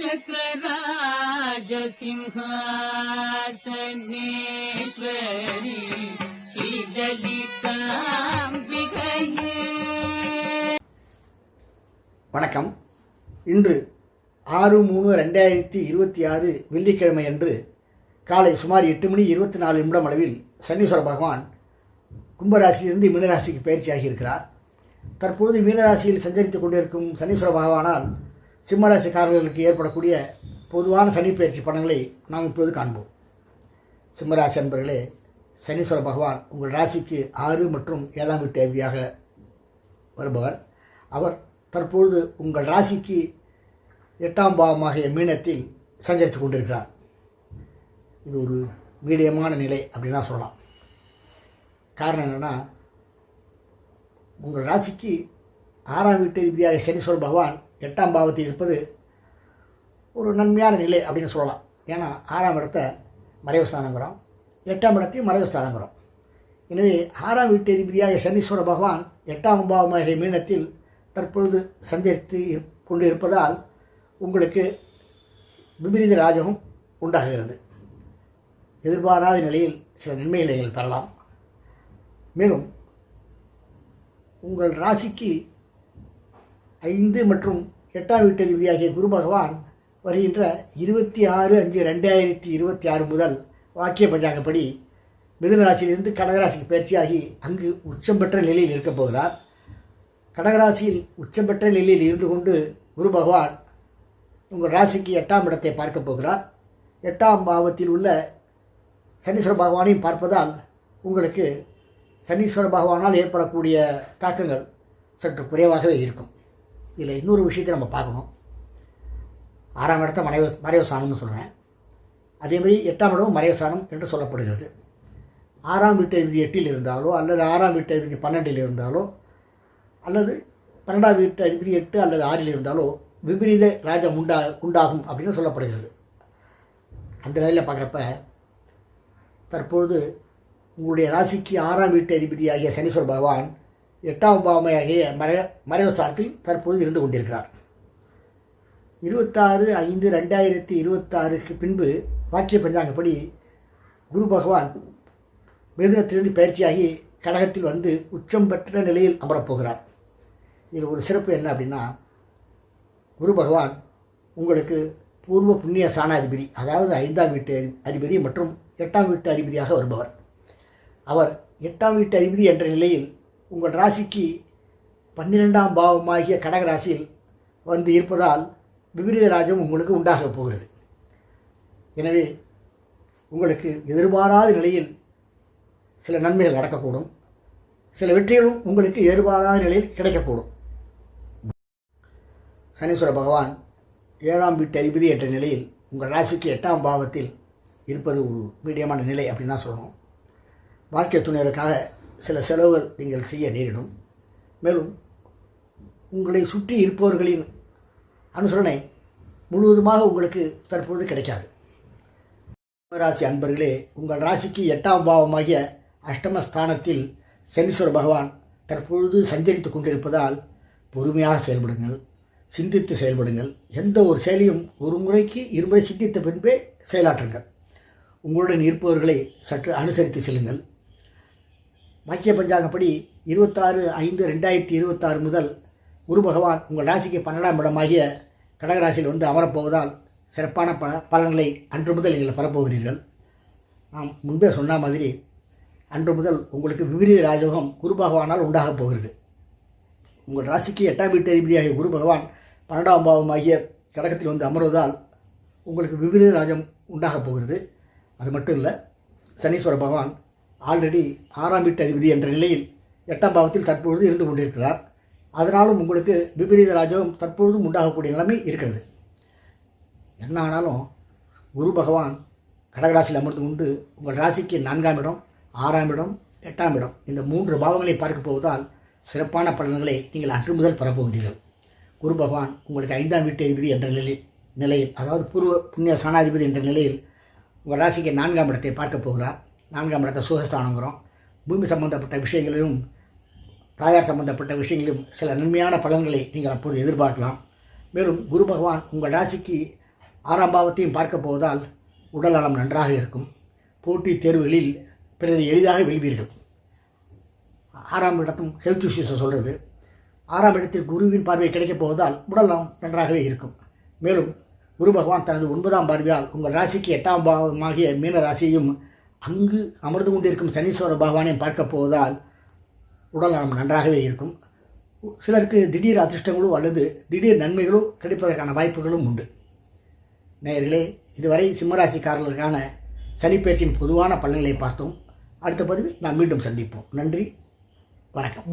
श्रीचक्रराजसिंहासनेश्वरी श्रीललिताम्बिकये. வணக்கம். இன்று 6/3/2026 வெள்ளிக்கிழமை அன்று காலை சுமார் 8:24 அளவில் சனீஸ்வர பகவான் கும்பராசியிலிருந்து மீனராசிக்கு பயிற்சியாகி இருக்கிறார். தற்பொழுது மீனராசியில் சஞ்சரித்துக் கொண்டிருக்கும் சனீஸ்வர பகவானால் சிம்மராசிக்காரர்களுக்கு ஏற்படக்கூடிய பொதுவான சனி பயிற்சி பலன்களை நாம் இப்போது காண்போம். சிம்மராசி அன்பர்களே, சனீஸ்வர பகவான் உங்கள் ராசிக்கு 6 மற்றும் 7ஆம் வீட்டு அதிபதியாக வருபவர். அவர் தற்பொழுது உங்கள் ராசிக்கு 8ஆம் பாவமாகிய மீனத்தில் சஞ்சரித்துக் கொண்டிருக்கிறார். இது ஒரு மீடியமான நிலை அப்படின்னு தான் சொல்லலாம். காரணம் என்னென்னா, உங்கள் ராசிக்கு 6ஆம் வீட்டு அதிபதியாக சனீஸ்வர பகவான் 8ஆம் பாவத்தில் இருப்பது ஒரு நன்மையான நிலை அப்படின்னு சொல்லலாம். ஏன்னா 6ஆம் இடத்தை மறைவு ஸ்தானங்கிறோம், 8ஆம் இடத்தையும் மறைவு ஸ்தானங்கிறோம். எனவே 6ஆம் வீட்டு அதிபதியாக சனீஸ்வர பகவான் 8ஆம் பாவமாகிய மீனத்தில் தற்பொழுது சஞ்சரித்து கொண்டு இருப்பதால் உங்களுக்கு விபரீத ராஜகம் உண்டாகிறது. எதிர்பாராத நிலையில் சில நன்மைகளை நீங்கள் பெறலாம். மேலும் உங்கள் ராசிக்கு 5 மற்றும் 8ஆம் வீட்டு அதிபதியாகிய குரு பகவான் வருகின்ற 26/5/2026 முதல் வாக்கிய பஞ்சாங்கப்படி மிதுன ராசியிலிருந்து கடகராசிக்கு பயிற்சியாகி அங்கு உச்சம் பெற்ற நிலையில் இருக்கப் போகிறார். கடகராசியில் உச்சம் பெற்ற நிலையில் இருந்து கொண்டு குரு பகவான் உங்கள் ராசிக்கு 8ஆம் இடத்தை பார்க்கப் போகிறார். 8ஆம் பாவத்தில் உள்ள சனீஸ்வர பகவானையும் பார்ப்பதால் உங்களுக்கு சனீஸ்வர பகவானால் ஏற்படக்கூடிய தாக்கங்கள் சற்று குறைவாகவே இருக்கும். இதில் இன்னொரு விஷயத்தை நம்ம பார்க்கணும். 6ஆம் இடத்தை மறைவு ஸ்தானம்னு சொல்கிறேன். அதேமாதிரி 8ஆம் இடமும் மறைவு ஸ்தானம் என்று சொல்லப்படுகிறது. 6ஆம் வீட்டு அதிபதி 8இல் இருந்தாலோ அல்லது 6ஆம் வீட்டு அதிபதி 12இல் இருந்தாலோ அல்லது 12ஆம் வீட்டு அதிபதி 8 அல்லது 6இல் இருந்தாலோ விபரீத ராஜம் உண்டாகும் அப்படின்னு சொல்லப்படுகிறது. அந்த நிலையில் பார்க்குறப்ப தற்பொழுது உங்களுடைய ராசிக்கு 6ஆம் வீட்டு அதிபதியாகிய சனீஸ்வர பகவான் 8ஆம் பாவமாகிய மறைவு ஸ்தானத்தில் தற்பொழுது இருந்து கொண்டிருக்கிறார். 26/5/2026 பின்பு வாக்கிய பஞ்சாங்கப்படி குரு பகவான் மிதுனத்திலிருந்து பயிற்சியாகி கடகத்தில் வந்து உச்சம் பெற்ற நிலையில் அமரப்போகிறார். இதில் ஒரு சிறப்பு என்ன அப்படின்னா, குரு பகவான் உங்களுக்கு பூர்வ புண்ணிய ஸ்தானாதிபதி, அதாவது 5ஆம் வீட்டு அதிபதி மற்றும் 8ஆம் வீட்டு அதிபதியாக வருபவர். அவர் 8ஆம் வீட்டு அதிபதி என்ற நிலையில் உங்கள் ராசிக்கு 12ஆம் பாவமாகிய கடகராசியில் வந்து இருப்பதால் விபரீத ராஜம் உங்களுக்கு உண்டாகப் போகிறது. எனவே உங்களுக்கு எதிர்பாராத நிலையில் சில நன்மைகள் நடக்கக்கூடும், சில வெற்றிகளும் உங்களுக்கு எதிர்பாராத நிலையில் கிடைக்கக்கூடும். சனீஸ்வர பகவான் 7ஆம் வீட்டு அதிபதி என்ற நிலையில் உங்கள் ராசிக்கு 8ஆம் பாவத்தில் இருப்பது ஒரு மீடியமான நிலை அப்படின்னு தான் சொல்லணும். வாழ்க்கை துணையருக்காக சில செலவுகள் நீங்கள் செய்ய நேரிடும். மேலும் உங்களை சுற்றி இருப்பவர்களின் அனுசரணை முழுவதுமாக உங்களுக்கு தற்பொழுது கிடைக்காது. ராசி அன்பர்களே, உங்கள் ராசிக்கு 8ஆம் பாவமாகிய அஷ்டமஸ்தானத்தில் சனீஸ்வர பகவான் தற்பொழுது சஞ்சரித்து கொண்டிருப்பதால் பொறுமையாக செயல்படுங்கள், சிந்தித்து செயல்படுங்கள். எந்த ஒரு செயலையும் ஒரு முறைக்கு இருமுறை சிந்தித்த பின்பே செயலாற்றுங்கள். உங்களுடன் இருப்பவர்களை சற்று அனுசரித்து செல்லுங்கள். வாக்கிய பஞ்சாங்கப்படி 26/5/2026 முதல் குரு பகவான் உங்கள் ராசிக்கு 12ஆம் இடமாகிய கடகராசியில் வந்து அமரப்போவதால் சிறப்பான பலன்களை அன்று முதல் நீங்கள் பெறப்போகிறீர்கள். நாம் முன்பே சொன்ன மாதிரி அன்று முதல் உங்களுக்கு விபரீத ராஜயோகம் குரு பகவானால் உண்டாகப் போகிறது. உங்கள் ராசிக்கு 8ஆம் வீட்டு அதிபதியாகிய குரு பகவான் 12ஆம் பாவமாகிய கடகத்தில் வந்து அமர்வதால் உங்களுக்கு விபரீத ராஜம் உண்டாகப் போகிறது. அது மட்டும் இல்லை, சனீஸ்வர பகவான் ஆல்ரெடி 6ஆம் வீட்டு அதிபதி என்ற நிலையில் 8ஆம் பாவத்தில் தற்பொழுது இருந்து கொண்டிருக்கிறார். அதனாலும் உங்களுக்கு விபரீத ராஜகம் தற்பொழுதும் உண்டாகக்கூடிய நிலைமை இருக்கிறது. என்ன ஆனாலும் குரு பகவான் கடகராசியில் அமர்ந்து கொண்டு உங்கள் ராசிக்கு 4ஆம் இடம், 6ஆம் இடம், 8ஆம் இடம் இந்த 3 பாவங்களை பார்க்க போவதால் சிறப்பான பலன்களை நீங்கள் அன்று முதல் பெறப்போகிறீர்கள். குரு பகவான் உங்களுக்கு 5ஆம் வீட்டு அதிபதி என்ற நிலையில் அதாவது பூர்வ புண்ணிய ஸ்தானாதிபதி என்ற நிலையில் உங்கள் ராசிக்கு 4ஆம் இடத்தை பார்க்க போகிறார். 4ஆம் இடத்தை சுகஸ்தானங்கிறோம். பூமி சம்பந்தப்பட்ட விஷயங்களிலும் தாயார் சம்பந்தப்பட்ட விஷயங்களிலும் சில நன்மையான பலன்களை நீங்கள் அப்போது எதிர்பார்க்கலாம். மேலும் குரு பகவான் உங்கள் ராசிக்கு 6ஆம் பாவத்தையும் பார்க்க போவதால் உடல் நலம் நன்றாக இருக்கும். போட்டித் தேர்வுகளில் பிறரை எளிதாக வெல்வீர்கள். 6ஆம் இடத்தும் ஹெல்த் இஷ்யூஸை சொல்கிறது. 6ஆம் இடத்தில் குருவின் பார்வை கிடைக்கப் போவதால் உடல் நலம் நன்றாகவே இருக்கும். மேலும் குரு பகவான் தனது 9ஆம் பார்வையால் உங்கள் ராசிக்கு 8ஆம் பாவமாகிய மீன ராசியையும் அங்கு அமர்ந்து கொண்டிருக்கும் சனீஸ்வர பகவானையும் பார்க்க போவதால் உடல் நலம் நன்றாகவே இருக்கும். சிலருக்கு திடீர் அதிர்ஷ்டங்களோ அல்லது திடீர் நன்மைகளோ கிடைப்பதற்கான வாய்ப்புகளும் உண்டு. நேயர்களே, இதுவரை சிம்மராசிக்காரர்களுக்கான சனிப்பெயர்ச்சியின் பொதுவான பலன்களை பார்த்தோம். அடுத்த பதிவில் நாம் மீண்டும் சந்திப்போம். நன்றி, வணக்கம்.